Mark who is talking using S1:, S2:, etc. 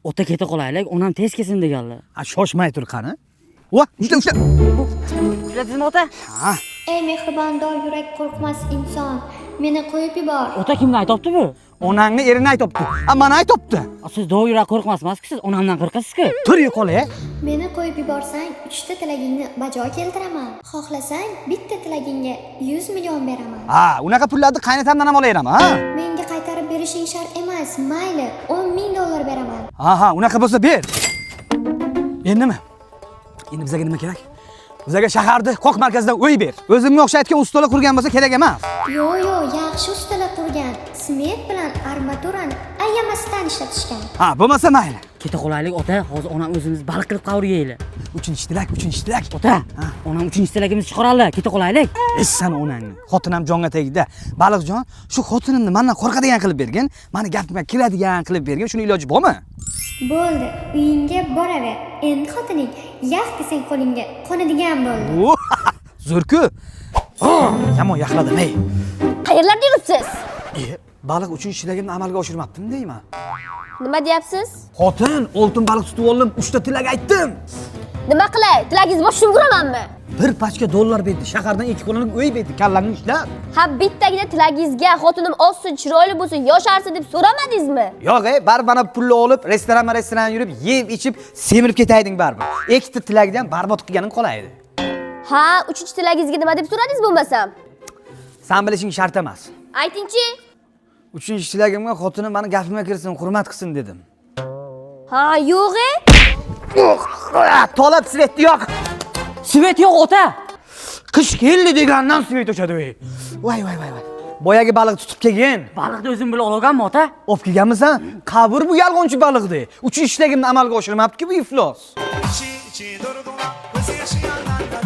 S1: Ota keta qolaylik, onam tez kelsin deganlar.
S2: Ha, shoshmay tur qani. Va, ushla.
S1: Bilasizmi ota?
S2: Ha,
S3: Ey mehribon dor yurak qo'rqmas inson, meni qo'yib yubor.
S1: Ota kimni aytibdi bu?
S2: onangni erini aytibdi. Ha, mana aytibdi.
S1: Siz do'yura qo'rqmasmasiz, siz onamdan qo'rqasiz-ku.
S2: Tur yo'qola.
S3: Meni qo'yib yuborsang, 3 ta tilagingni bajo keltiraman. Xohlasang, bitta tilagingga 100 million beraman.
S2: Ha, unaqa pullarni qaynatamdan ham olayraman, ha?
S3: Menga qaytarib berishing shart emas, mayli, 10 ming dollar beraman.
S2: Ha, unaqa bo'lsa ber. Endimi? Endi bizga nima kerak? Bizga shaharda qoq markazidan uy ber. O'zimga o'xshatgan ustalar qurgan bo'lsa kerak emas.
S3: Yo'q, yaxshi ustalar qurgan. Sement bilan armaturani ayamasdan ishlatishgan.
S2: Ha, bo'lmasa mayli.
S1: Keta qolaylik ota, hozir onam o'zimiz baliq qilib qavurgaylik.
S2: 3-tilak.
S1: Ota, onam 3-tilagimizni chiqaraylik, keta qolaylik.
S2: Essan onangni. Xotinam jonga tegdi. Baliqjon, shu xotinimni mendan qo'rqadigan qilib bergin, meni gapimga kiradigan qilib bergin, shuni iloji bormi?
S3: Bo'ldi, uyingga boraver. Endi xotining yax desang qo'lingga qonadigan bo'ldi.
S2: Zo'r-ku. Yomon yaxladim, ey.
S4: Qayerlarda yuribsiz?
S2: Baliq 3-tilagimni amalga oshirmabdim deyman.
S4: Nima deyapsiz?
S2: Xotin, oltin baliq tutib oldim, 3 ta tilak aytdim.
S4: Nima qilay? Tilagingizni boshimga uramanmi?
S2: Bir pachka dollar berdi, shahardan 2 qo'lini uy berdi, kallangni ishlab.
S4: Ha, bittagina tilagingizga xotinim o'zsin, chiroyli bo'lsin, yosharsin deb so'ramadingizmi?
S2: Yo'q, baribir mana pulni olib, restoran yurib, yeb, ichib, semirib ketayding baribir. Ikkita tilakni ham barbod qilganing qolaydi.
S4: Ha, 3-chi tilagingizga nima deb so'radingiz bo'lmasam?
S2: Sen bilishing shart emas.
S4: Aytingchi.
S2: 3-tilagimga xotinim meni gapimga kirsin, hurmat qilsin dedim.
S4: Ha, yo'q-e?
S2: Tolab svetni yo'q.
S1: Svet yo'q ota.
S2: Qish keldi degandan svet o'chadi. Voy. Boyagi baliq tutib kelgin.
S1: Baliqni o'zim bilib olganmi ota?
S2: Olib kelganmisan? Qabr bu yolg'onchi baliqdi. 3-tilagimni amalga oshirmabdi-ku bu iflos.
S5: Chi, chi, dor, dor, o'zi yashagan